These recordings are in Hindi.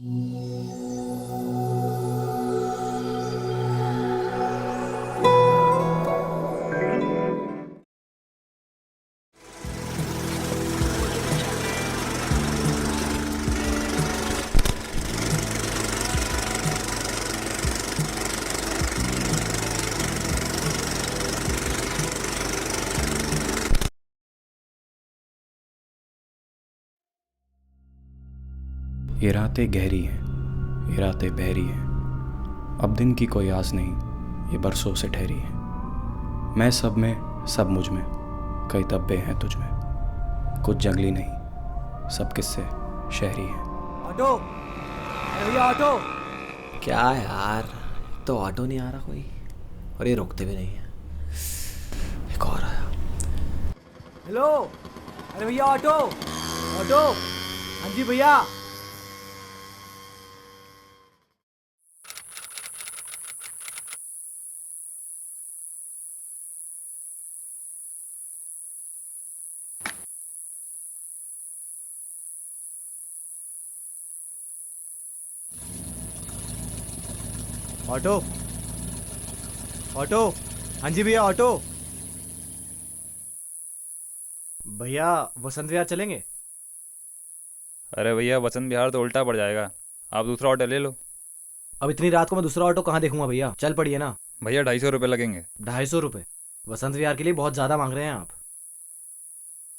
ये रातें गहरी हैं, ये रातें बहरी हैं। अब दिन की कोई आस नहीं, ये बरसों से ठहरी है। मैं सब में, सब मुझ में, कई तब्बे हैं तुझ में। कुछ जंगली नहीं, सब किस्से शहरी हैं। ऑटो, अरे भैया ऑटो। क्या यार, तो ऑटो नहीं आ रहा कोई, और ये रुकते भी नहीं है। एक और आया। हेलो, अरे भैया ऑटो, ऑटो। हाँ जी भैया। Auto, auto. हाँ जी भैया ऑटो। भैया वसंत विहार चलेंगे? अरे भैया वसंत विहार तो उल्टा पड़ जाएगा, आप दूसरा ऑटो ले लो। अब इतनी रात को मैं दूसरा ऑटो कहाँ देखूंगा भैया, चल पड़िए ना। भैया 250 रुपये लगेंगे। 250 रुपये? वसंत विहार के लिए बहुत ज्यादा मांग रहे हैं आप।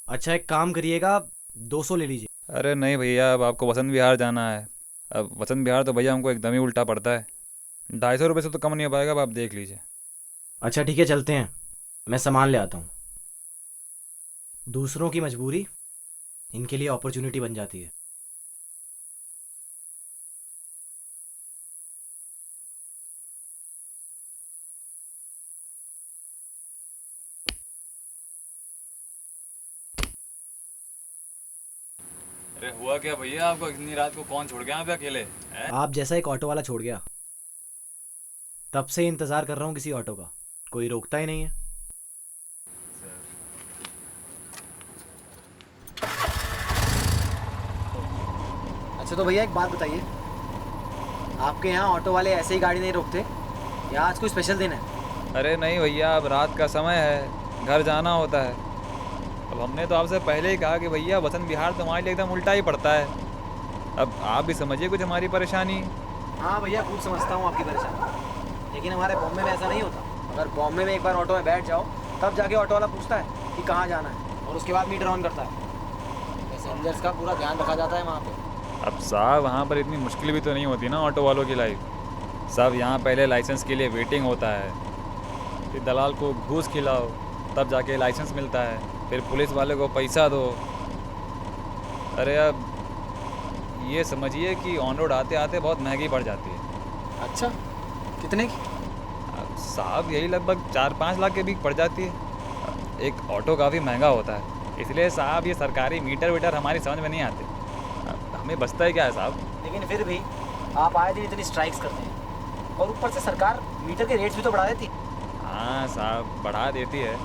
अच्छा एक काम करिएगा, 200 ले लीजिए। अरे नहीं भैया, अब आपको वसंत विहार जाना है। अब वसंत विहार तो भैया हमको एकदम ही उल्टा पड़ता है। 250 रुपये से तो कम नहीं हो पाएगा, अब आप देख लीजिए। अच्छा ठीक है चलते हैं, मैं सामान ले आता हूँ। दूसरों की मजबूरी इनके लिए अपॉर्चुनिटी बन जाती है। अरे हुआ क्या भैया, आपको इतनी रात को कौन छोड़ गया यहाँ पे अकेले? आप जैसा एक ऑटो वाला छोड़ गया, तब से इंतजार कर रहा हूँ किसी ऑटो का, कोई रोकता ही नहीं है। अच्छा तो भैया एक बात बताइए, आपके यहाँ ऑटो वाले ऐसे ही गाड़ी नहीं रोकते या आज कोई स्पेशल दिन है? अरे नहीं भैया, अब रात का समय है, घर जाना होता है। अब हमने तो आपसे पहले ही कहा कि भैया वसंत विहार तो हमारे लिए एकदम उल्टा ही पड़ता है। अब आप भी समझिए कुछ हमारी परेशानी। हाँ भैया खूब समझता हूँ आपकी परेशानी, लेकिन हमारे बॉम्बे में ऐसा नहीं होता। अगर बॉम्बे में एक बार ऑटो में बैठ जाओ, तब जाके ऑटो वाला पूछता है कि कहाँ जाना है, और उसके बाद मीटर ऑन करता है। पैसेंजर्स का पूरा ध्यान रखा जाता है वहाँ पे। अब साहब वहाँ पर इतनी मुश्किल भी तो नहीं होती ना ऑटो वालों की लाइफ। साहब यहाँ पहले लाइसेंस के लिए वेटिंग होता है, फिर दलाल को घूस खिलाओ, तब जाके लाइसेंस मिलता है, फिर पुलिस वाले को पैसा दो। अरे अब ये समझिए कि ऑन रोड आते आते बहुत महंगी पड़ जाती है। अच्छा कितने की? अब साहब यही लगभग 4-5 लाख के बीच पड़ जाती है। एक ऑटो काफ़ी महंगा होता है, इसलिए साहब ये सरकारी मीटर वीटर हमारी समझ में नहीं आते। अब हमें बचता ही क्या है साहब। लेकिन फिर भी आप आए दिन इतनी स्ट्राइक्स करते हैं, और ऊपर से सरकार मीटर के रेट्स भी तो बढ़ा देती। हाँ साहब बढ़ा देती है,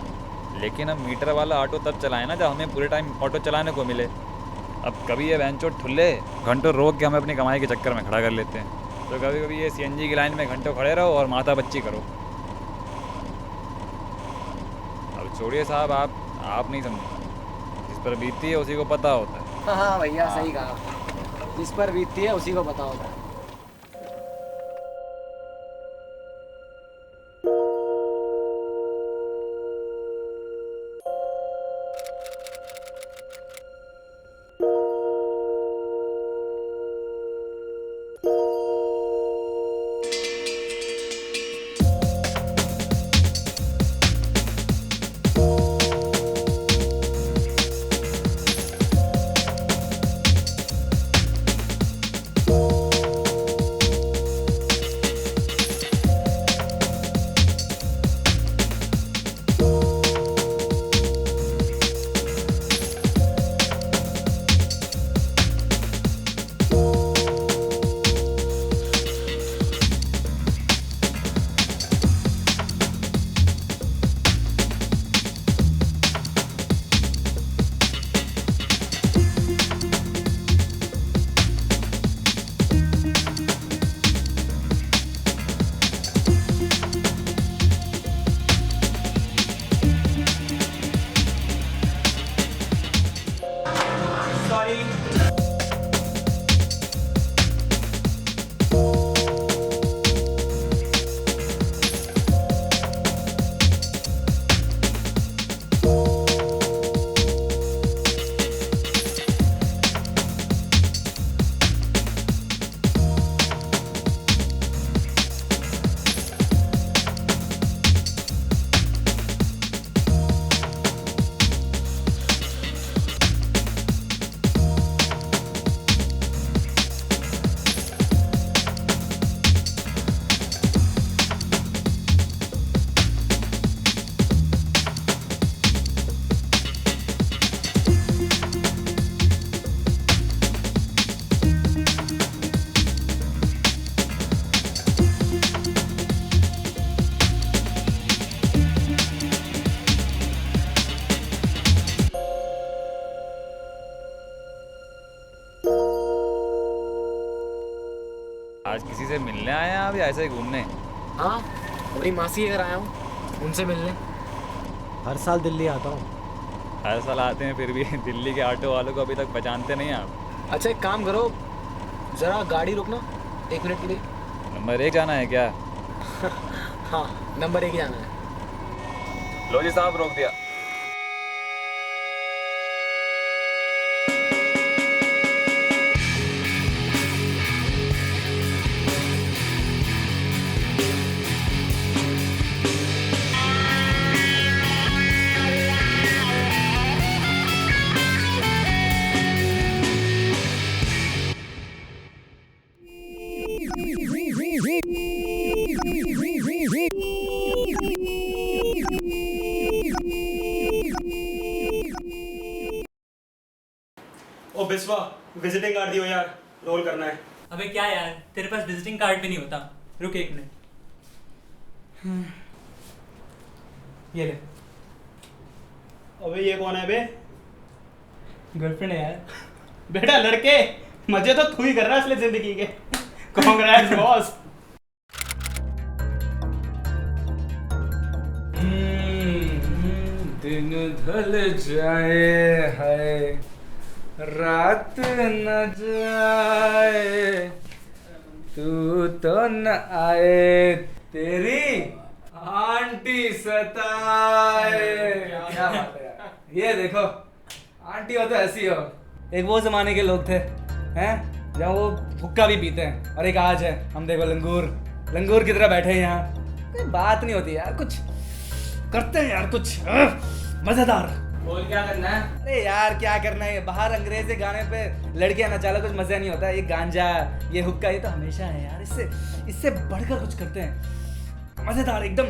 लेकिन अब मीटर वाला ऑटो तब चलाए ना जब हमें पूरे टाइम ऑटो चलाने को मिले। अब कभी ये वैनचोट ठुल्ले घंटों रोक के हमें अपनी कमाई के चक्कर में खड़ा कर लेते हैं, तो कभी कभी ये सीएनजी की लाइन में घंटों खड़े रहो और माता बच्ची करो। अब छोड़िए साहब, आप नहीं समझे, जिस पर बीतती है उसी को पता होता है। हाँ भैया सही कहा, जिस पर बीतती है उसी को पता होता है। आज किसी से मिलने आए हैं आप या ऐसे ही घूमने? हाँ, अपनी मासी के घर आया हूँ, उनसे मिलने। हर साल दिल्ली आता हूँ। हर साल आते हैं फिर भी दिल्ली के ऑटो वालों को अभी तक पहचानते नहीं आप? अच्छा एक काम करो, ज़रा गाड़ी रोकना 1 मिनट के लिए। नंबर 1 जाना है क्या? हाँ, नंबर 1 जाना है। लो जी साहब, रोक दिया। ओ बिस्वा, विजिटिंग कार्ड दियो यार, रोल करना है। अबे क्या यार, तेरे पास विजिटिंग कार्ड भी नहीं होता। रुक 1 मिनट। ये ले। अबे ये कौन है बे? गर्लफ्रेंड है यार। बेटा लड़के, मजे तो तू ही कर रहा है असली जिंदगी के। Congrats boss. दिन ढल जाए है, रात न जाए, तू तो न आए, तेरी आंटी सताए। क्या बात है यार, ये देखो आंटी हो तो ऐसी हो। एक वो जमाने के लोग थे हैं जहाँ वो हुक्का भी पीते हैं, और एक आज है हम देखो लंगूर की तरह बैठे हैं यहाँ। कोई बात नहीं होती यार, कुछ करते हैं यार, कुछ मजेदार। बोल क्या करना है? अरे यार क्या करना है, बाहर अंग्रेजी गाने पे लड़कियां नचा लो, कुछ मजा नहीं होता। ये गांजा, ये हुक्का, ये तो हमेशा है यार। इससे बढ़कर कुछ करते हैं, मजेदार एकदम।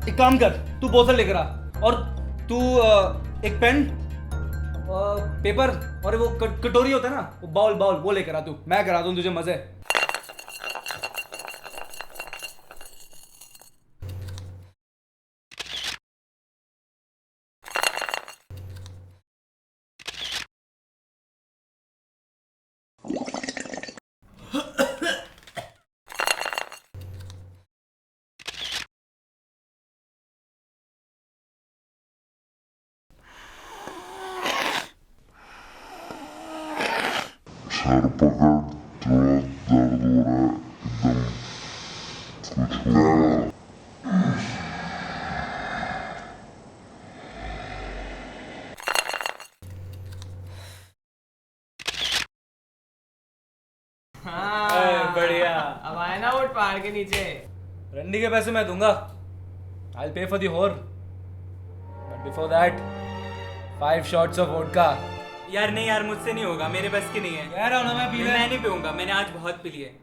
एक काम कर, तू बोतल लेकर आ, और तू एक पेन, पेपर, और वो कटोरी होता है ना, वो बाउल वो लेकर आ तू। मैं करा दूं तुझे मजे। सर पकड़, थोड़ा दर्द हो रहा है, एकदम कुछ हुआ। हाँ, बढ़िया। अब आए ना वोट पहाड़ के नीचे। रंडी के पैसे मैं दूंगा, आई पे फॉर दी होर, but before that 5 shots of vodka. यार नहीं यार, मुझसे नहीं होगा, मेरे बस की नहीं है। कह रहा हूं ना मैं पी ले। मैं नहीं पीऊंगा, मैंने आज बहुत पी लिए।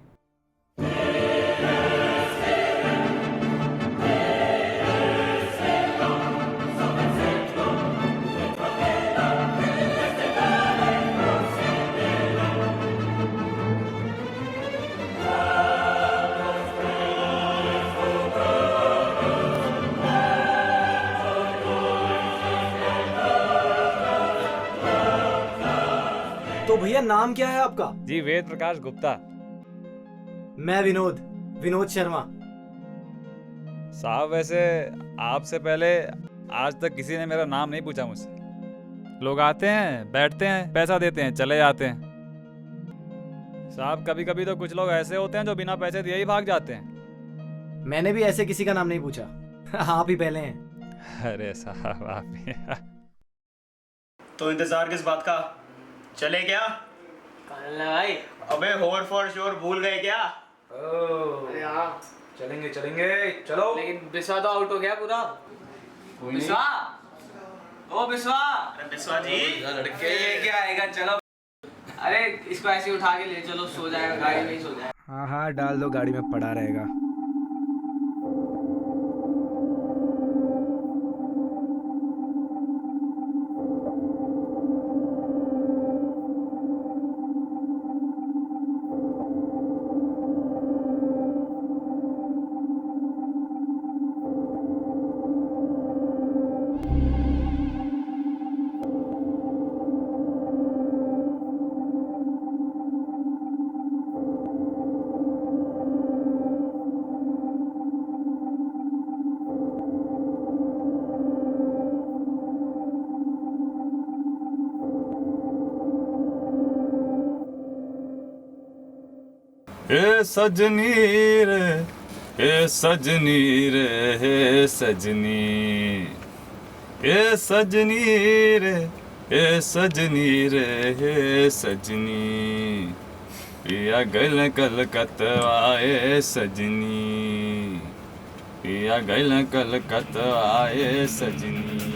तो भैया नाम क्या है आपका? जी वेद प्रकाश गुप्ता। मैं विनोद शर्मा। साहब वैसे आपसे पहले आज तक किसी ने मेरा नाम नहीं पूछा मुझसे। लोग आते हैं, बैठते हैं, पैसा देते हैं, चले जाते हैं। साहब कभी कभी तो कुछ लोग ऐसे होते हैं जो बिना पैसे दिए ही भाग जाते हैं। मैंने भी ऐसे किसी का नाम नहीं पूछा। आप ही पहले हैं। अरे साहब आप ही। तो इंतजार किस बात का, चले क्या? भाई अबे होर फॉर श्योर भूल गए क्या? अरे हाँ, चलेंगे चलो। लेकिन बिस्वा तो आउट हो गया पूरा। बिस्वा, ओ बिस्वा। अरे बिस्वा जी, लड़के ये क्या आएगा, चलो। अरे इसको ऐसे उठा के ले चलो, सो जाएगा गाड़ी में ही सो जाएगा। हाँ डाल दो, गाड़ी में पड़ा रहेगा। ए सजनी रे, ए सजनी रे, ए सजनी, ए सजनी रे, ए सजनी रे, ए सजनी, पिया गल कलकत्ता ए सजनी, पिया गल कलकत्ता ए सजनी।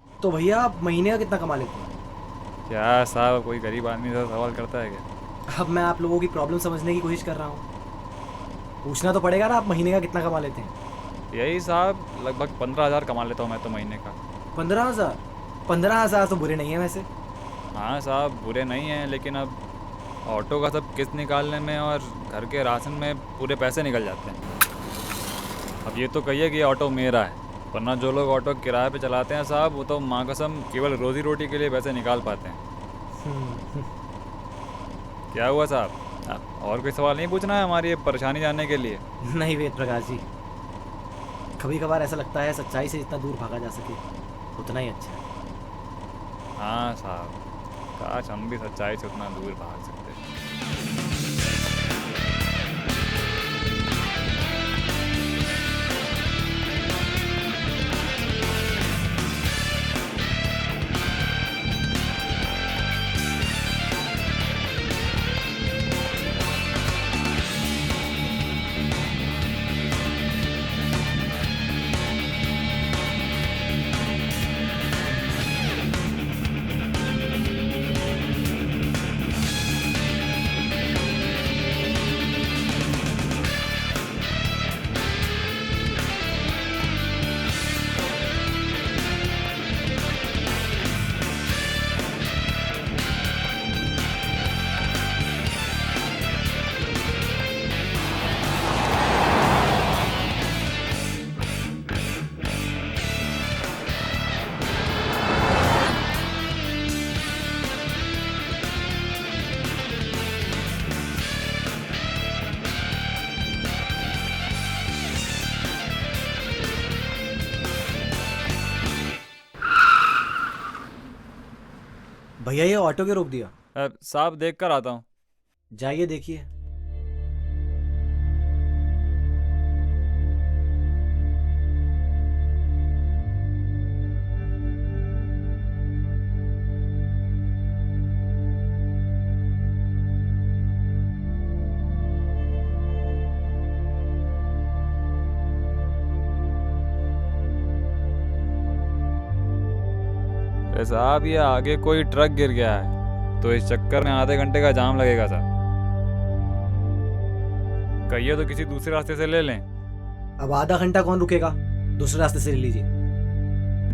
तो भैया आप महीने का कितना कमा लेते हैं? क्या साहब, कोई गरीब आदमी से सवाल करता है क्या? अब मैं आप लोगों की प्रॉब्लम समझने की कोशिश कर रहा हूँ। पूछना तो पड़ेगा ना, आप महीने का कितना कमा लेते हैं? यही साहब लगभग 15,000 कमा लेता हूँ मैं तो महीने का। 15,000? 15,000 तो बुरे नहीं है वैसे। हाँ साहब, बुरे नहीं हैं, लेकिन अब ऑटो का सब किस्त निकालने में और घर के राशन में पूरे पैसे निकल जाते हैं। अब ये तो कहिए कि ये ऑटो मेरा है, वरना जो लोग ऑटो किराए पे चलाते हैं साहब, वो तो माँ कसम केवल रोजी रोटी के लिए पैसे निकाल पाते हैं। क्या हुआ साहब, और कोई सवाल नहीं पूछना है हमारी ये परेशानी जानने के लिए? नहीं वेद प्रकाश जी, कभी कभार ऐसा लगता है सच्चाई से जितना दूर भागा जा सके उतना ही अच्छा है। हाँ साहब, काश हम भी सच्चाई से उतना दूर भाग सकते। भैया ये ऑटो क्यों रोक दिया? साहब देख कर आता हूँ। जाइए देखिए। साहब ये आगे कोई ट्रक गिर गया है, तो इस चक्कर में आधे घंटे का जाम लगेगा साहब। कहिए तो किसी दूसरे रास्ते से ले लें। अब आधा घंटा कौन रुकेगा, दूसरे रास्ते से ले लीजिए।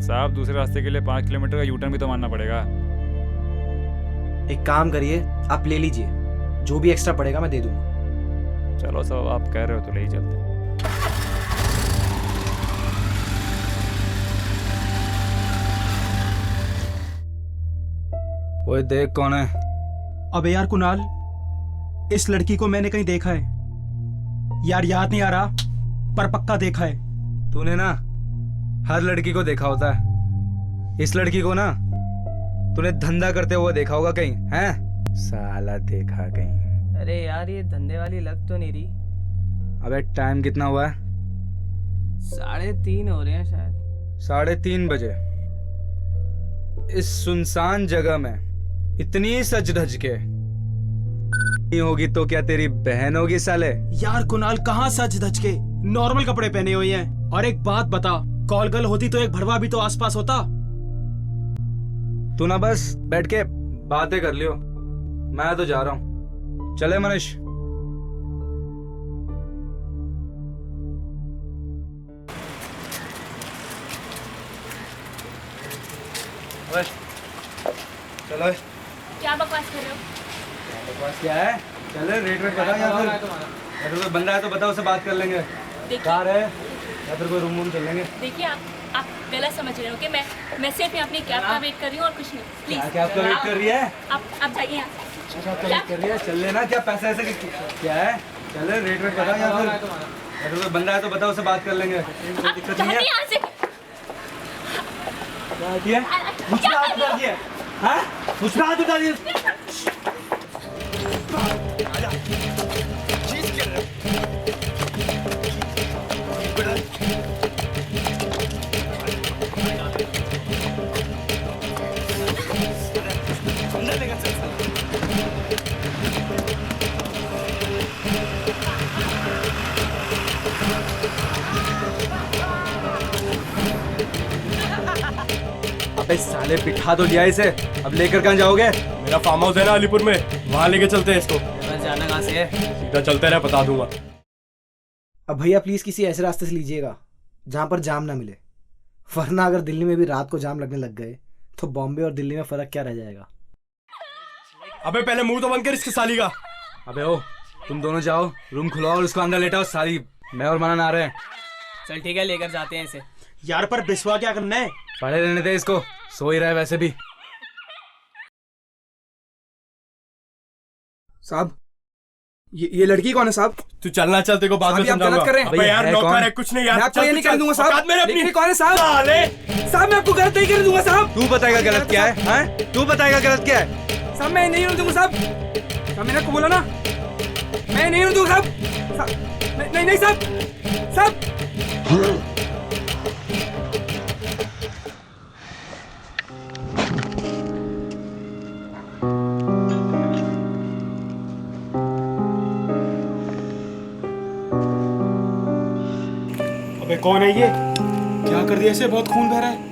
साहब दूसरे रास्ते के लिए 5 किलोमीटर का यूटर्न भी तो मारना पड़ेगा। एक काम करिए, आप ले लीजिए, जो भी एक्स्ट्रा पड़ेगा मैं दे दूंगा। चलो साहब, आप कह रहे हो तो ले ही चलते हैं। ओए देख कौन है? अबे यार कुणाल, इस लड़की को मैंने कहीं देखा है यार, याद नहीं आ रहा पर पक्का देखा है। तूने ना हर लड़की को देखा होता है, इस लड़की को ना तूने धंधा करते हुए देखा होगा कहीं, हैं? साला देखा कहीं। अरे यार ये धंधे वाली लग तो नहीं रही। अबे टाइम कितना हुआ है? 3:30 हो रहे हैं शायद। 3:30 बजे इस सुनसान जगह में इतनी सज धज के नहीं होगी तो क्या तेरी बहन होगी साले? यार कुणाल, कहाँ सज धज के, नॉर्मल कपड़े पहने हुए हैं। और एक बात बता, कॉल गर्ल होती तो एक भड़वा भी तो आसपास होता। तू ना बस बैठ के बातें कर लियो, मैं तो जा रहा हूँ। चले मनीष। चलो। क्या बकवास कर रहे हो? बकवास क्या है? चले रेट वेट बता, या फिर कोई बंदा है तो बता, उससे बात कर लेंगे। कार है या फिर कोई रूम चल लेंगे। देखिए आप गलत समझ रहे हो कि मैं सिर्फ यहाँ अपनी कैब का वेट कर रही हूँ और कुछ नहीं। प्लीज क्या आपका वेट कर रही है? आप जाइए यहाँ। वेट कर रही है, चल लेना। क्या पैसा ऐसे क्या है? चले रेट वेट बता, या फिर अगर कोई बंदा है तो बताओ, उससे बात कर लेंगे। कोई दिक्कत नहीं है। यहाँ से क्या किया? मुझ पे हाथ उठा दिया? हाँ? मुझ पे हाथ उठा दिया? अबे साले बिठा तो लिया इसे, अब लेकर कहाँ जाओगे? मेरा फार्म हाउस है ना अलीपुर में, वहाँ लेके चलते हैं इसको। जाना कहाँ से है? सीधा चलते रहे, बता दूंगा। अब भैया प्लीज किसी ऐसे रास्ते से लीजिएगा जहाँ पर जाम ना मिले, वरना अगर दिल्ली में भी रात को जाम लगने लग गए तो बॉम्बे और दिल्ली में फर्क क्या रह जाएगा? अबे पहले मुंह तो बंद कर इसके साली का। अबे ओ, तुम दोनों जाओ, रूम खुलवाओ और उसको अंदर लेटाओ। साली मैं और मना आ रहे हैं। चल ठीक है, लेकर जाते हैं इसे। यार पर बिस्वा क्या करना है? पढ़े रहने दे इसको, सो ही रहा है वैसे भी। साहब ये लड़की कौन है साहब? तू चलना, चल, तेरे को बाद में साहब, ये आप समझाऊंगा। गलत कर रहे हैं। अबे यार है नौकर कौन? है, कुछ नहीं यार। मैं आपको ये नहीं चल, कर दूंगा साहब। औकात में अपनी। लेकिन ये कौन है साहब? साले साहब मैं आपको गलत नहीं कर दूंगा साहब। तू बताएगा गलत क्या है? हाँ? तू बताएगा गलत क्या है? साहब मैं नहीं होने दूंगा साहब। साहब मैंने आपको बोला ना, मैं नहीं होने दूंगा साहब। नहीं नहीं साहब, साहब अबे कौन है ये? क्या कर दिया इसे? बहुत खून बह रहा है।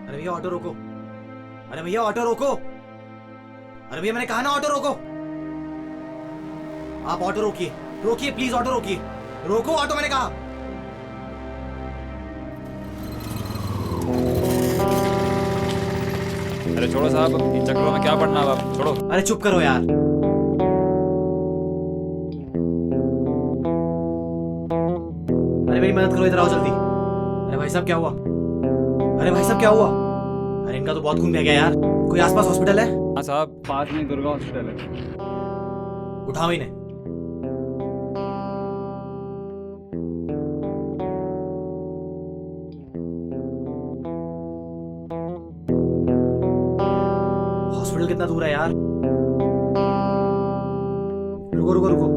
अरे भैया ऑटो रोको, अरे भैया ऑटो रोको, अरे भैया मैंने कहा ना ऑटो रोको। आप ऑटो रोकिए, रोकिए प्लीज, ऑटो रोकिए, रोको ऑटो, मैंने कहा। अरे छोड़ो साहब, इन चक्करों में क्या पड़ना है आप, छोड़ो। अरे चुप करो यार। अरे मेरी मदद करो, इधर आओ जल्दी। अरे भाई साहब क्या हुआ? अरे भाई साहब क्या हुआ? अरे इनका तो बहुत खून बह गया यार। कोई आसपास हॉस्पिटल है? हाँ साहब, पास में दुर्गा हॉस्पिटल है। उठाओ इन्हें। हॉस्पिटल कितना दूर है यार? रुको रुको रुको,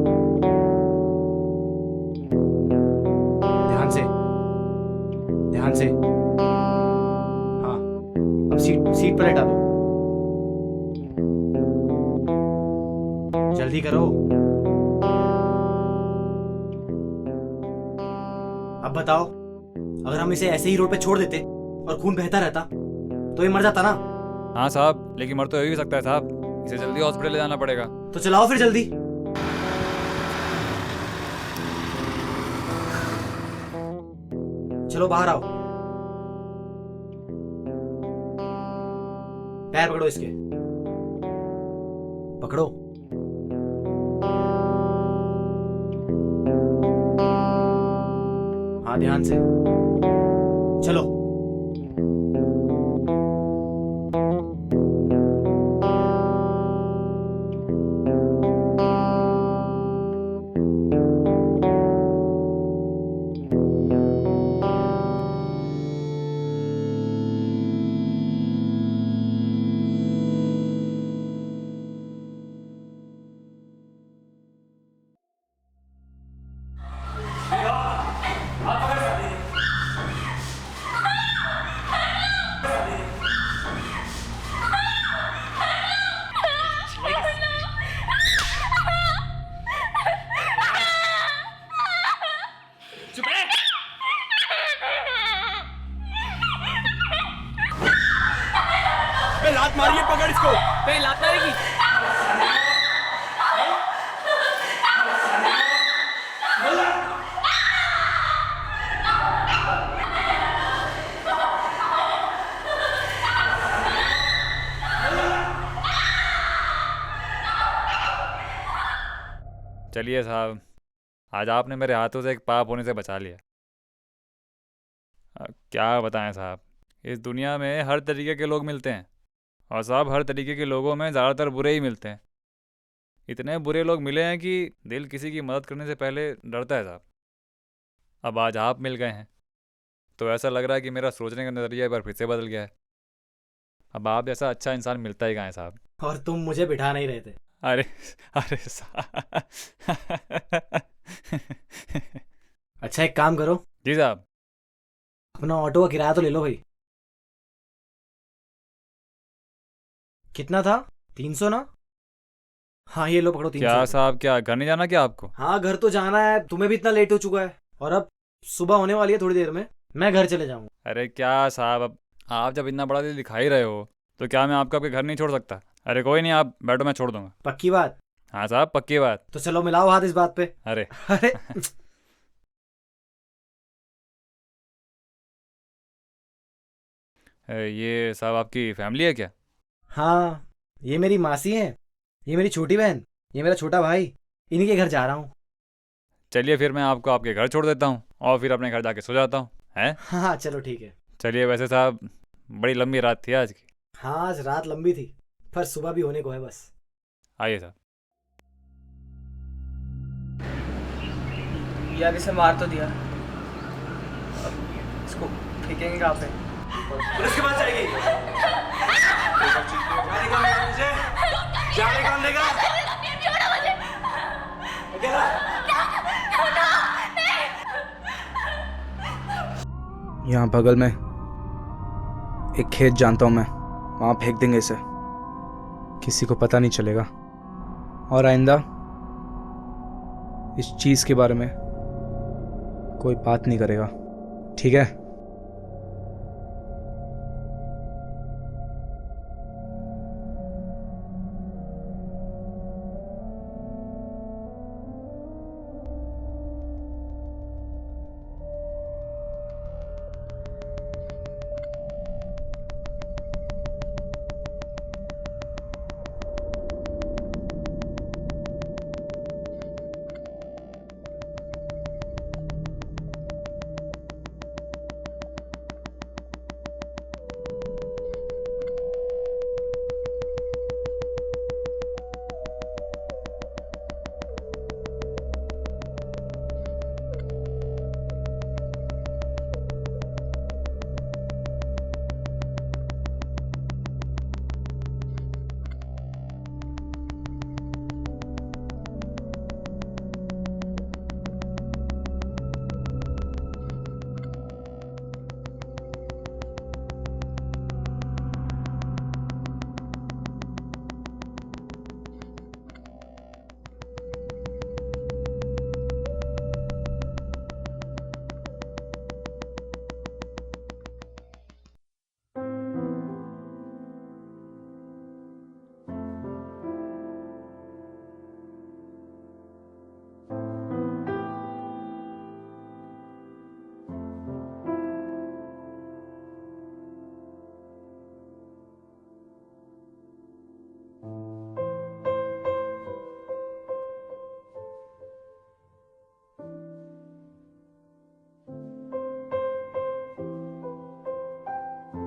ध्यान से, ध्यान से। हाँ अब सीट पर लेटा दो, जल्दी करो। अब बताओ, अगर हम इसे ऐसे ही रोड पे छोड़ देते और खून बहता रहता तो ये मर जाता ना? हाँ साहब, लेकिन मर तो हो ही सकता है साहब। इसे जल्दी हॉस्पिटल ले जाना पड़ेगा। तो चलाओ फिर जल्दी। चलो बाहर आओ, पैर पकड़ो इसके, पकड़ो। हाँ ध्यान से, चलो। मत मारिए, पकड़ इसको। कहीं लात मारेगी। चलिए साहब, आज आपने मेरे हाथों से एक पाप होने से बचा लिया। अब क्या बताएं साहब, इस दुनिया में हर तरीके के लोग मिलते हैं और साहब हर तरीके के लोगों में ज़्यादातर बुरे ही मिलते हैं। इतने बुरे लोग मिले हैं कि दिल किसी की मदद करने से पहले डरता है साहब। अब आज आप मिल गए हैं तो ऐसा लग रहा है कि मेरा सोचने का नज़रिया एक बार फिर से बदल गया है। अब आप जैसा अच्छा इंसान मिलता ही कहाँ है साहब। और तुम मुझे बिठा नहीं रहे थे। अरे अरे साहब। अच्छा एक काम करो, जी साहब। अपना ऑटो का किराया तो ले लो भाई। कितना था? 300 ना? हाँ ये लो पकड़ो 300। क्या साहब, क्या घर नहीं जाना क्या आपको? हाँ घर तो जाना है, तुम्हें भी इतना लेट हो चुका है और अब सुबह होने वाली है थोड़ी देर में, मैं घर चले जाऊंगा। अरे क्या साहब, अब आप जब इतना बड़ा दिल दिखा ही रहे हो तो क्या मैं आपका आपके घर नहीं छोड़ सकता? अरे कोई नहीं, आप बैठो, मैं छोड़ दूंगा। पक्की बात? हाँ साहब पक्की बात। तो चलो मिलाओ हाथ इस बात पे। अरे अरे ये साहब आपकी फैमिली है क्या? हाँ ये मेरी मासी है, ये मेरी छोटी बहन, ये मेरा छोटा भाई, इन्हीं के घर जा रहा हूँ। चलिए फिर मैं आपको आपके घर छोड़ देता हूँ और फिर अपने घर जाके सो जाता हूँ, हैं? हाँ हाँ चलो ठीक है। चलिए, वैसे साहब बड़ी लंबी रात थी आज की। हाँ आज रात लंबी थी पर सुबह भी होने को है बस। आइए साहब। यार इसे मार तो दिया, अब इसको फेंकेंगे कहाँ पे? पुलिस के पास जाएगी। जाने कौन देगा मुझे? जाने कौन देगा? अकेला? यहाँ बगल में एक खेत जानता हूँ मैं, वहाँ फेंक देंगे इसे, किसी को पता नहीं चलेगा और आइंदा इस चीज़ के बारे में कोई बात नहीं करेगा, ठीक है?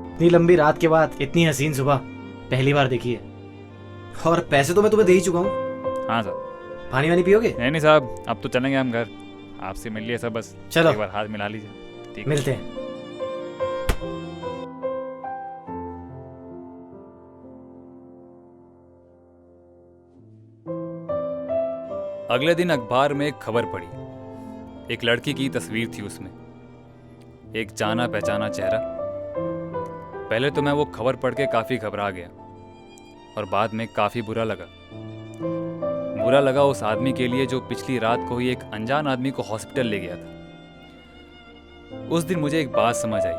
इतनी लंबी रात के बाद इतनी हसीन सुबह पहली बार देखी है। और पैसे तो मैं तुम्हें दे ही चुका हूँ। हाँ साहब। पानी वानी पियोगे? नहीं साहब, अब तो चलेंगे हम घर, आपसे मिल लिए सब, बस चलो एक बार हाथ मिला लीजिए। ठीक, मिलते हैं। अगले दिन अखबार में एक खबर पड़ी, एक लड़की की तस्वीर थी उसमें, एक जाना पहचाना चेहरा। पहले तो मैं वो खबर पढ़ के काफ़ी घबरा गया और बाद में काफ़ी बुरा लगा उस आदमी के लिए जो पिछली रात को ही एक अनजान आदमी को हॉस्पिटल ले गया था। उस दिन मुझे एक बात समझ आई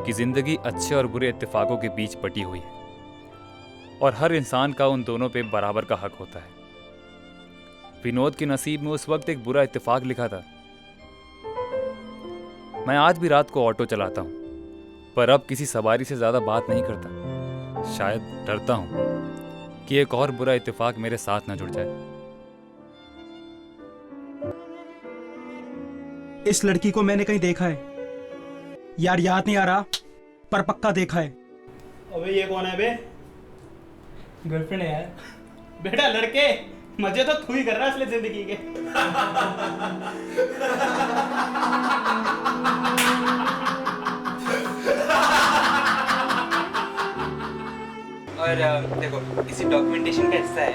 कि ज़िंदगी अच्छे और बुरे इत्तेफाकों के बीच बटी हुई है और हर इंसान का उन दोनों पे बराबर का हक होता है। विनोद के नसीब में उस वक्त एक बुरा इत्तेफाक लिखा था। मैं आज भी रात को ऑटो चलाता हूँ, पर अब किसी सवारी से ज़्यादा बात नहीं करता। शायद डरता हूँ कि एक और बुरा इत्तेफाक मेरे साथ ना जुड़ जाए। इस लड़की को मैंने कहीं देखा है यार, याद नहीं आ रहा पर पक्का देखा है। अबे ये कौन है बे? गर्लफ्रेंड है यार। बेटा लड़के मजे तो तू ही कर रहा है असली जिंदगी के। और देखो इसी डॉक्यूमेंटेशन का हिस्सा है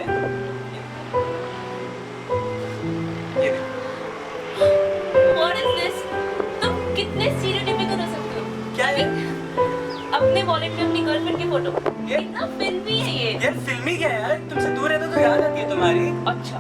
ये देखो। What is this? तुम कितने स्टीरियोटाइपिकल हो सकते हो? क्या है? अपने वॉलेट में अपनी गर्लफ्रेंड की फोटो। कितना फिल्मी है ये। यार फिल्मी क्या है यार? तुमसे दूर रहता तो याद आती है तुम्हारी। अच्छा